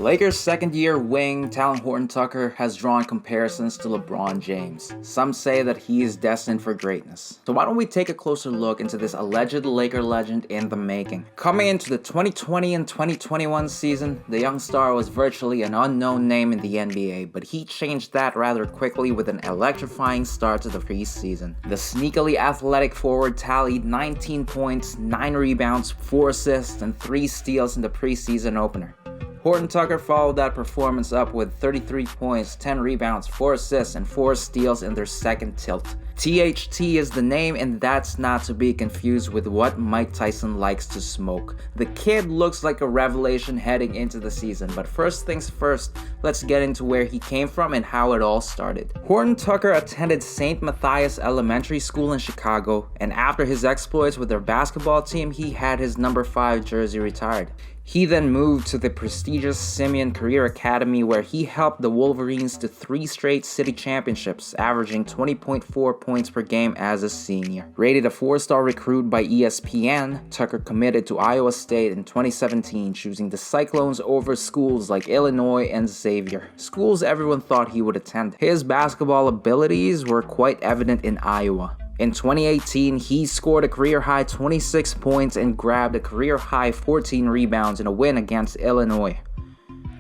Lakers' second-year wing, Talen Horton-Tucker, has drawn comparisons to LeBron James. Some say that he is destined for greatness. So why don't we take a closer look into this alleged Laker legend in the making. Coming into the 2020 and 2021 season, the young star was virtually an unknown name in the NBA, but he changed that rather quickly with an electrifying start to the preseason. The sneakily athletic forward tallied 19 points, 9 rebounds, 4 assists, and 3 steals in the preseason opener. Horton-Tucker followed that performance up with 33 points, 10 rebounds, 4 assists, and 4 steals in their second tilt. THT is the name, and that's not to be confused with what Mike Tyson likes to smoke. The kid looks like a revelation heading into the season, but first things first, let's get into where he came from and how it all started. Horton-Tucker attended St. Matthias Elementary School in Chicago, and after his exploits with their basketball team, he had his number 5 jersey retired. He then moved to the prestigious Simeon Career Academy, where he helped the Wolverines to 3 straight city championships, averaging 20.4 points per game as a senior. Rated a 4-star recruit by ESPN, Tucker committed to Iowa State in 2017, choosing the Cyclones over schools like Illinois and Xavier, schools everyone thought he would attend. His basketball abilities were quite evident in Iowa. In 2018, he scored a career-high 26 points and grabbed a career-high 14 rebounds in a win against Illinois.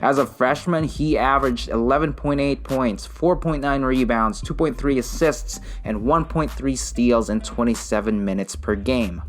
As a freshman, he averaged 11.8 points, 4.9 rebounds, 2.3 assists, and 1.3 steals in 27 minutes per game.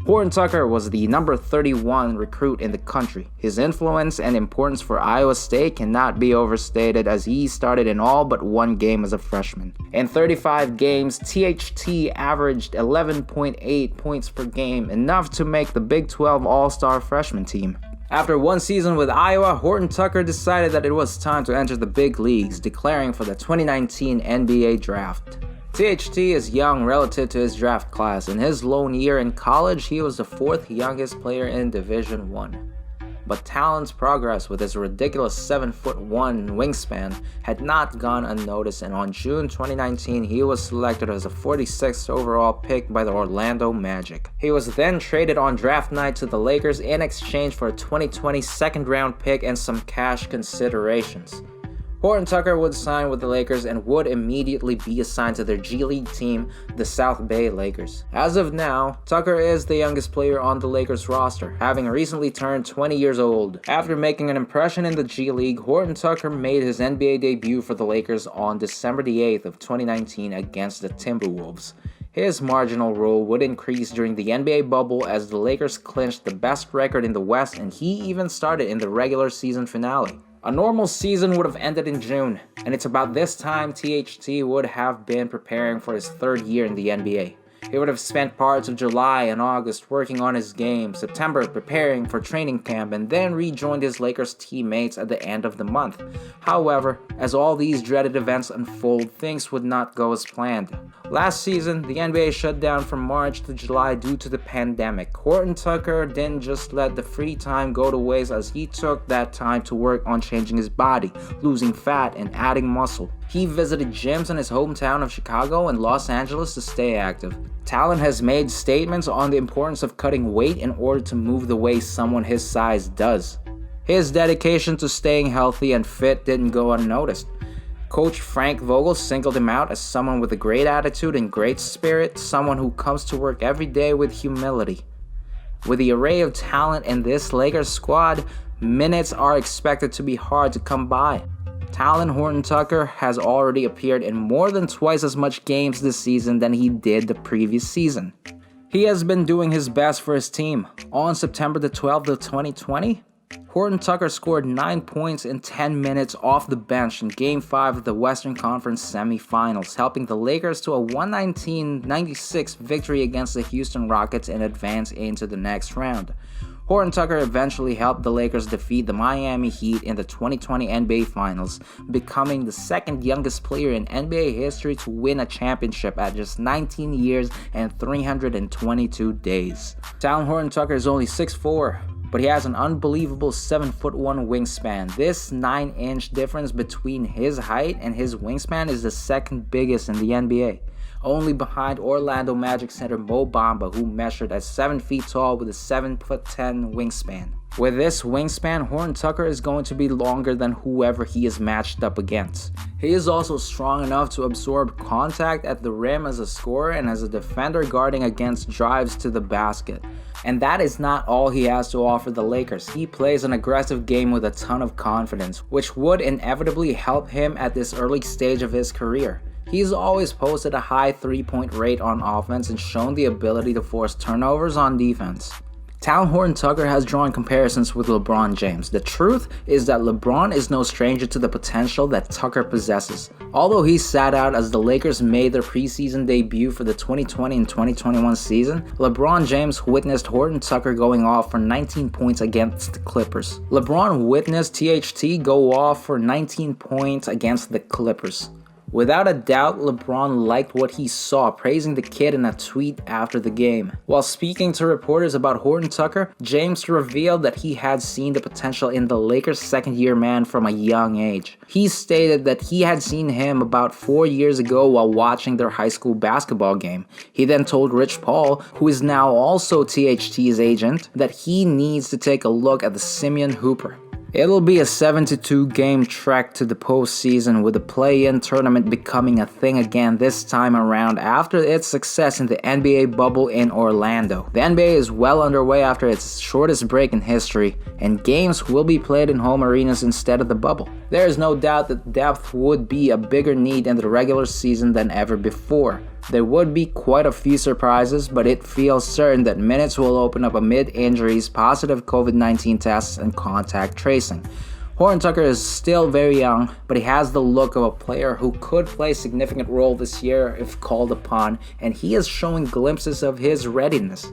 Horton-Tucker was the number 31 recruit in the country. His influence and importance for Iowa State cannot be overstated, as he started in all but 1 game as a freshman. In 35 games, THT averaged 11.8 points per game, enough to make the Big 12 All-Star freshman team. After 1 season with Iowa, Horton-Tucker decided that it was time to enter the big leagues, declaring for the 2019 NBA draft. THT is young relative to his draft class. In his lone year in college, he was the 4th youngest player in Division I. But Talen's progress with his ridiculous 7'1" wingspan had not gone unnoticed, and on June 2019, he was selected as a 46th overall pick by the Orlando Magic. He was then traded on draft night to the Lakers in exchange for a 2020 second-round pick and some cash considerations. Horton-Tucker would sign with the Lakers and would immediately be assigned to their G League team, the South Bay Lakers. As of now, Tucker is the youngest player on the Lakers roster, having recently turned 20 years old. After making an impression in the G League, Horton-Tucker made his NBA debut for the Lakers on December 8th of 2019 against the Timberwolves. His marginal role would increase during the NBA bubble as the Lakers clinched the best record in the West, and he even started in the regular season finale. A normal season would have ended in June, and it's about this time THT would have been preparing for his 3rd year in the NBA. He would have spent parts of July and August working on his game, September preparing for training camp, and then rejoined his Lakers teammates at the end of the month. However, as all these dreaded events unfold, things would not go as planned. Last season, the NBA shut down from March to July due to the pandemic. Horton-Tucker didn't just let the free time go to waste, as he took that time to work on changing his body, losing fat, and adding muscle. He visited gyms in his hometown of Chicago and Los Angeles to stay active. Talen has made statements on the importance of cutting weight in order to move the way someone his size does. His dedication to staying healthy and fit didn't go unnoticed. Coach Frank Vogel singled him out as someone with a great attitude and great spirit, someone who comes to work every day with humility. With the array of talent in this Lakers squad, minutes are expected to be hard to come by. Talen Horton-Tucker has already appeared in more than twice as much games this season than he did the previous season. He has been doing his best for his team. On September the 12th of 2020, Horton-Tucker scored 9 points in 10 minutes off the bench in Game 5 of the Western Conference semifinals, helping the Lakers to a 119-96 victory against the Houston Rockets and advance into the next round. Horton-Tucker eventually helped the Lakers defeat the Miami Heat in the 2020 NBA Finals, becoming the 2nd youngest player in NBA history to win a championship at just 19 years and 322 days. Talen Horton-Tucker is only 6'4", but he has an unbelievable 7'1" wingspan. This 9-inch difference between his height and his wingspan is the 2nd biggest in the NBA, only behind Orlando Magic center Mo Bamba, who measured at 7 feet tall with a 7'10" wingspan. With this wingspan, Horton-Tucker is going to be longer than whoever he is matched up against. He is also strong enough to absorb contact at the rim as a scorer and as a defender guarding against drives to the basket. And that is not all he has to offer the Lakers. He plays an aggressive game with a ton of confidence, which would inevitably help him at this early stage of his career. He's always posted a high 3-point rate on offense and shown the ability to force turnovers on defense. Talen Horton-Tucker has drawn comparisons with LeBron James. The truth is that LeBron is no stranger to the potential that Tucker possesses. Although he sat out as the Lakers made their preseason debut for the 2020 and 2021 season, LeBron James witnessed Horton-Tucker going off for 19 points against the Clippers. LeBron witnessed THT go off for 19 points against the Clippers. Without a doubt, LeBron liked what he saw, praising the kid in a tweet after the game. While speaking to reporters about Horton-Tucker, James revealed that he had seen the potential in the Lakers' second-year man from a young age. He stated that he had seen him about 4 years ago while watching their high school basketball game. He then told Rich Paul, who is now also THT's agent, that he needs to take a look at the Simeon Hooper. It'll be a 7-2 game trek to the postseason, with the play-in tournament becoming a thing again this time around after its success in the NBA bubble in Orlando. The NBA is well underway after its shortest break in history, and games will be played in home arenas instead of the bubble. There is no doubt that depth would be a bigger need in the regular season than ever before. There would be quite a few surprises, but it feels certain that minutes will open up amid injuries, positive COVID-19 tests, and contact tracing. Horton-Tucker is still very young, but he has the look of a player who could play a significant role this year if called upon, and he is showing glimpses of his readiness.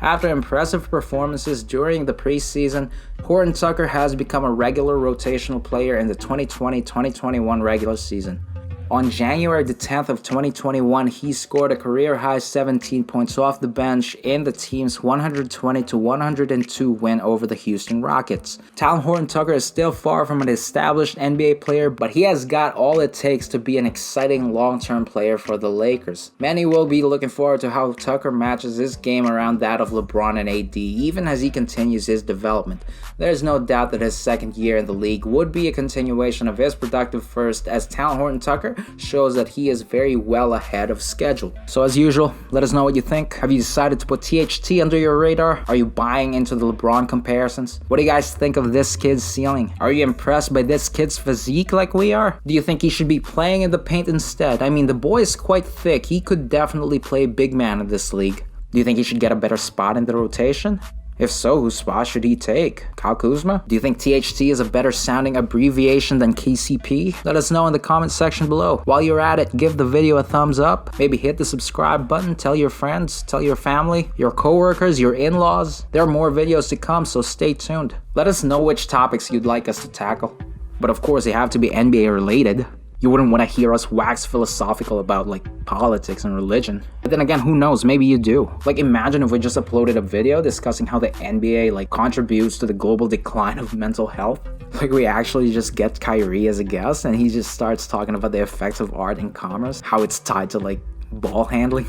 After impressive performances during the preseason, Horton-Tucker has become a regular rotational player in the 2020-2021 regular season. On January the 10th of 2021, he scored a career-high 17 points off the bench in the team's 120-102 win over the Houston Rockets. Talen Horton-Tucker is still far from an established NBA player, but he has got all it takes to be an exciting long-term player for the Lakers. Many will be looking forward to how Tucker matches his game around that of LeBron and AD, even as he continues his development. There is no doubt that his second year in the league would be a continuation of his productive first, as Talen Horton-Tucker shows that he is very well ahead of schedule. So as usual, let us know what you think. Have you decided to put THT under your radar? Are you buying into the LeBron comparisons? What do you guys think of this kid's ceiling? Are you impressed by this kid's physique like we are? Do you think he should be playing in the paint instead? I mean, the boy is quite thick. He could definitely play big man in this league. Do you think he should get a better spot in the rotation? If so, whose spot should he take? Kyle Kuzma? Do you think THT is a better sounding abbreviation than KCP? Let us know in the comment section below. While you're at it, give the video a thumbs up, maybe hit the subscribe button, tell your friends, tell your family, your coworkers, your in-laws. There are more videos to come, so stay tuned. Let us know which topics you'd like us to tackle. But of course, they have to be NBA related. You wouldn't want to hear us wax philosophical about politics and religion. But then again, who knows, maybe you do. Imagine if we just uploaded a video discussing how the NBA contributes to the global decline of mental health. We actually just get Kyrie as a guest and he just starts talking about the effects of art and commerce, how it's tied to ball handling.